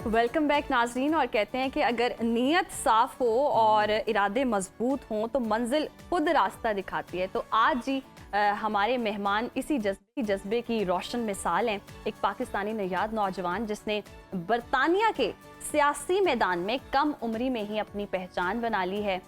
Welcome back नाजरीन। और कहते हैं कि अगर नीयत साफ हो और इरादे मजबूत हों तो मंजिल खुद रास्ता दिखाती है। तो आज जी हमारे मेहमान इसी जज्बे की रोशन मिसाल हैं। एक पाकिस्तानी नयाद नौजवान जिसने बरतानिया के सियासी मैदान में कम उम्री में ही अपनी पहचान बना ली है।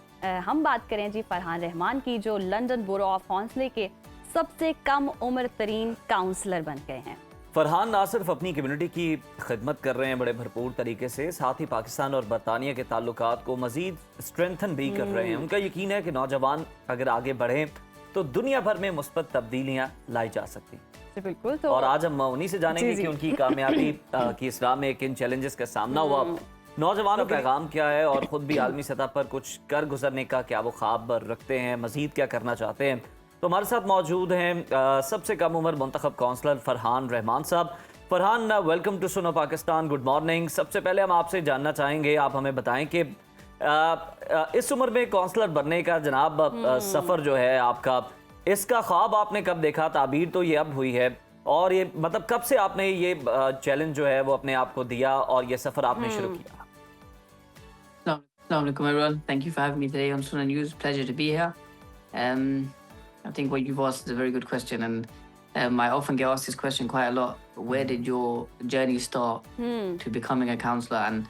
हम बात करें जी फरहान रहमान की, जो लंदन बोरो ऑफ हॉन्सले के सबसे कम उम्र तरीन काउंसलर बन गए हैं। फरहान ना सिर्फ अपनी कम्युनिटी की खिदमत कर रहे हैं बड़े भरपूर तरीके से, साथ ही पाकिस्तान और बरतानिया के ताल्लुकात को मजीद स्ट्रेंथन भी कर रहे हैं। उनका यकीन है कि नौजवान अगर आगे बढ़े तो दुनिया भर में मुस्बत तब्दीलियां लाई जा सकती हैं। बिल्कुल। तो और आज हम उन्हीं से जानेंगे कि उनकी कामयाबी की इसराह में किन चैलेंजेस का सामना हुआ, नौजवानों का पैगाम क्या है और ख़ुद भी आलमी सतह पर कुछ कर गुजरने का क्या वो ख्वाब रखते हैं, मजीद क्या करना चाहते हैं। तो हमारे साथ मौजूद हैं सबसे कम उम्र मुंतखब काउंसलर फरहान रहमान साहब। फरहान, वेलकम टू सुनो पाकिस्तान, गुड मॉर्निंग। सबसे पहले हम आपसे जानना चाहेंगे, आप हमें बताएं कि इस उम्र में काउंसलर बनने का जनाब सफ़र जो है आपका, इसका ख्वाब आपने कब देखा? ताबीर तो ये अब हुई है, और ये मतलब कब से आपने ये चैलेंज जो है वो अपने आप को दिया और ये सफ़र आपने शुरू किया? Assalamu alaikum everyone. Thank you for having me today on Sunnah News. Pleasure to be here. I think what you've asked is a very good question, and I often get asked this question quite a lot. Where did your journey start to becoming a counsellor? And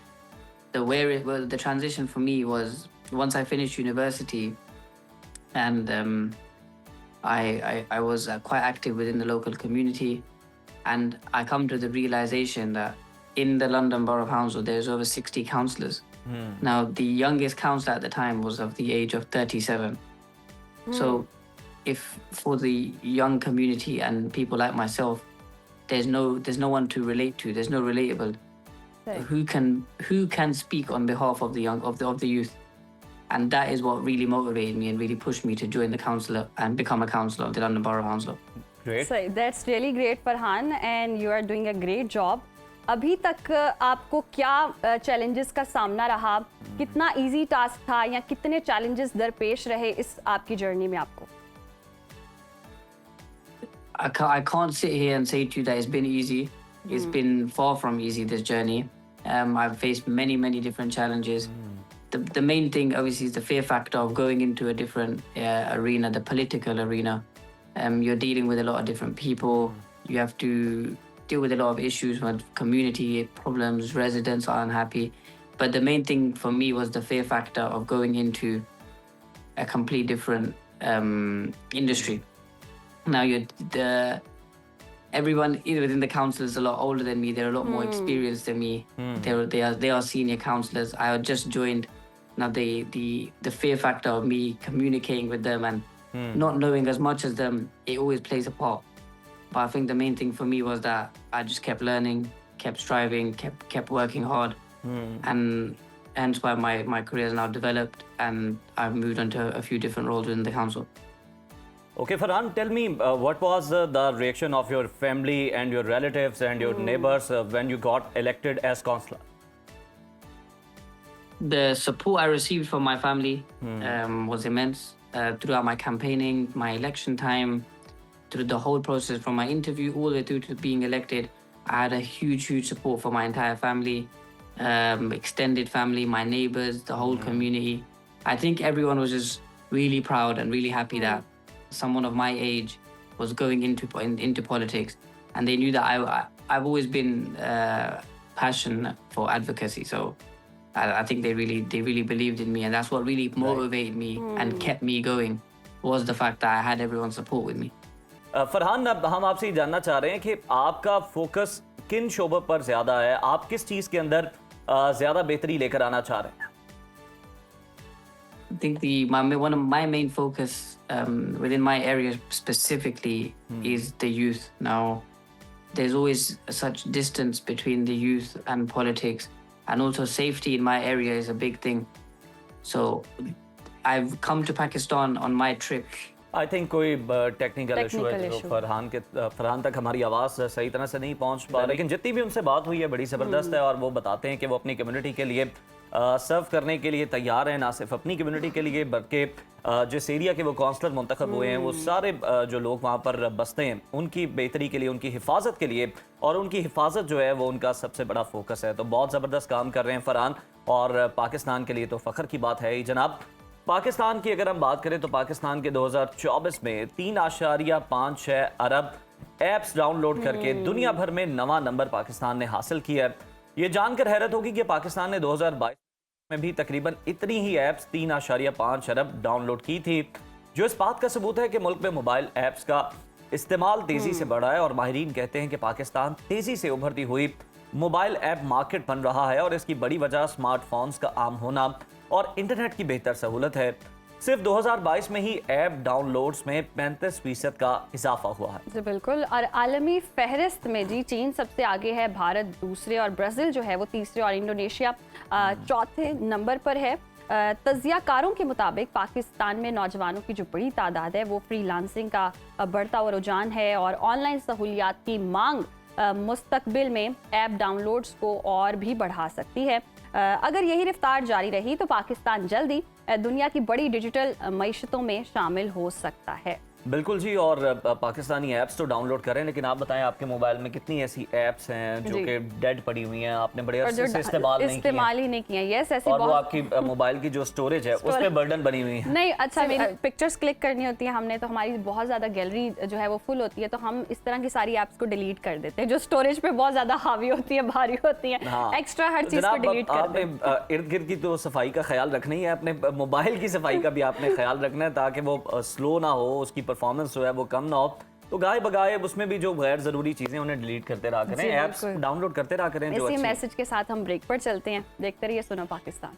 the transition for me was once I finished university, and I was quite active within the local community, and I come to the realization that in the London Borough Council there's over 60 counsellors. Now the youngest counsellor at the time was of the age of 37. So if for the young community and people like myself, there's no one to relate to, there's no relatable. Right. Who can speak on behalf of the young of the youth, and that is what really motivated me and really pushed me to join the council and become a councillor of the London Borough Council. Great. So that's really great Farhan, and you are doing a great job. अभी तक आपको क्या challenges का सामना रहा? कितना easy task था या कितने चैलेंजेस दरपेश रहे इस आपकी जर्नी में आपको? I can't sit here and say to you that it's been easy. It's been far from easy, this journey. I've faced many different challenges. The main thing obviously is the fear factor of going into a different arena, the political arena. You're dealing with a lot of different people. You have to deal with a lot of issues with community problems, residents are unhappy. But the main thing for me was the fear factor of going into a complete different industry. Now everyone within the council is a lot older than me. They're a lot more experienced than me. They are senior councillors. I had just joined. Now the fear factor of me communicating with them and not knowing as much as them, it always plays a part. But I think the main thing for me was that I just kept learning, kept striving, kept working hard, and hence why my career has now developed, and I've moved on to a few different roles within the council. Okay, Farhan, tell me what was the reaction of your family and your relatives and your neighbors when you got elected as councillor? The support I received from my family was immense throughout my campaigning, my election time, through the whole process from my interview all the way through to being elected. I had a huge support from my entire family, extended family, my neighbors, the whole community. I think everyone was just really proud and really happy that someone of my age was going into politics, and they knew that I've always been passionate for advocacy. So I think they really believed in me, and that's what really motivated me and kept me going, was the fact that I had everyone's support with me. Farhan, अब हम आपसे ये जानना चाह रहे हैं कि आपका फोकस किन शोबों पर ज़्यादा है? आप किस चीज़ के अंदर ज़्यादा बेहतरी लेकर आना चाह रहे हैं? I think one of my main focus within my area specifically is the youth. Now, there's always such distance between the youth and politics, and also safety in my area is a big thing. So, I've come to Pakistan on my trip. I think कोई technical issue है जो फरहान तक हमारी आवाज़ सही तरह से नहीं पहुंच पा रही, लेकिन जितनी भी उनसे बात हुई है बड़ी ज़बरदस्त है, और वो बताते हैं कि वो अपनी कम्युनिटी के लिए सर्व करने के लिए तैयार हैं, ना सिर्फ अपनी कम्युनिटी के लिए बल्कि जिस एरिया के वो काउंसलर मुंतखब हुए हैं वो सारे जो लोग वहाँ पर बसते हैं उनकी बेहतरी के लिए, उनकी हिफाजत के लिए, और उनकी हिफाजत जो है वो उनका सबसे बड़ा फोकस है। तो बहुत ज़बरदस्त काम कर रहे हैं फरहान, और पाकिस्तान के लिए तो फ़ख्र की बात है ही जनाब। पाकिस्तान की अगर हम बात करें तो पाकिस्तान के 2024 में 3.56 अरब ऐप्स डाउनलोड करके दुनिया भर में 9वां नंबर पाकिस्तान ने हासिल किया है। ये जानकर हैरत होगी कि पाकिस्तान ने 2022 में भी तकरीबन इतनी ही ऐप्स 3.5 अरब डाउनलोड की थी, जो इस बात का सबूत है कि मुल्क में मोबाइल ऐप्स का इस्तेमाल तेजी से बढ़ा है। और माहिरीन कहते हैं कि पाकिस्तान तेजी से उभरती हुई मोबाइल ऐप मार्केट बन रहा है, और इसकी बड़ी वजह स्मार्टफोन्स का आम होना और इंटरनेट की बेहतर सहूलत है। सिर्फ 2022 में ही ऐप डाउनलोड्स में 35% का इजाफा हुआ है। जी बिल्कुल। और आलमी फहरिस्त में जी चीन सबसे आगे है, भारत दूसरे, और ब्राज़ील जो है वो तीसरे, और इंडोनेशिया चौथे नंबर पर है। तज्जियाकारों के मुताबिक पाकिस्तान में नौजवानों की जो बड़ी तादाद है वो फ्रीलांसिंग का बढ़ता हुआ रुझान है, और ऑनलाइन सहूलियात की मांग मुस्तकबिल में ऐप डाउनलोड्स को और भी बढ़ा सकती है। अगर यही रफ्तार जारी रही तो पाकिस्तान जल्दी दुनिया की बड़ी डिजिटल मईशतों में शामिल हो सकता है। बिल्कुल जी। और पाकिस्तानी ऐप्स तो डाउनलोड करें, लेकिन आप बताएं आपके मोबाइल में कितनी ऐसी ऐप्स हैं जो कि डेड पड़ी हुई हैं, आपने बड़े अरसे से इस्तेमाल ही नहीं किया। यस, ऐसी और वो आपकी मोबाइल की जो स्टोरेज है उस पे बर्डन बनी हुई है। नहीं, अच्छा, मेरी पिक्चर्स क्लिक करनी होती है हमने, तो हमारी बहुत ज्यादा गैलरी जो है वो फुल होती है, तो हम इस तरह की सारी ऐप्स को डिलीट कर देते हैं जो स्टोरेज पे बहुत ज्यादा हावी होती है, भारी होती है। एक्स्ट्रा हर चीज को डिलीट कर देते हैं। आपने इर्द गिर्द की तो सफाई का ख्याल रखना ही है, अपने मोबाइल की सफाई का भी आपने ख्याल रखना है ताकि वो स्लो ना हो, उसकी परफॉर्मेंस जो है वो कम ना हो। तो गाय बगाए उसमें भी जो गैर जरूरी चीजें उन्हें डिलीट करते रहा करें, ऐप्स डाउनलोड करते रहा करें। इसी मैसेज के साथ हम ब्रेक पर चलते हैं। देखते रहिए सुनो पाकिस्तान।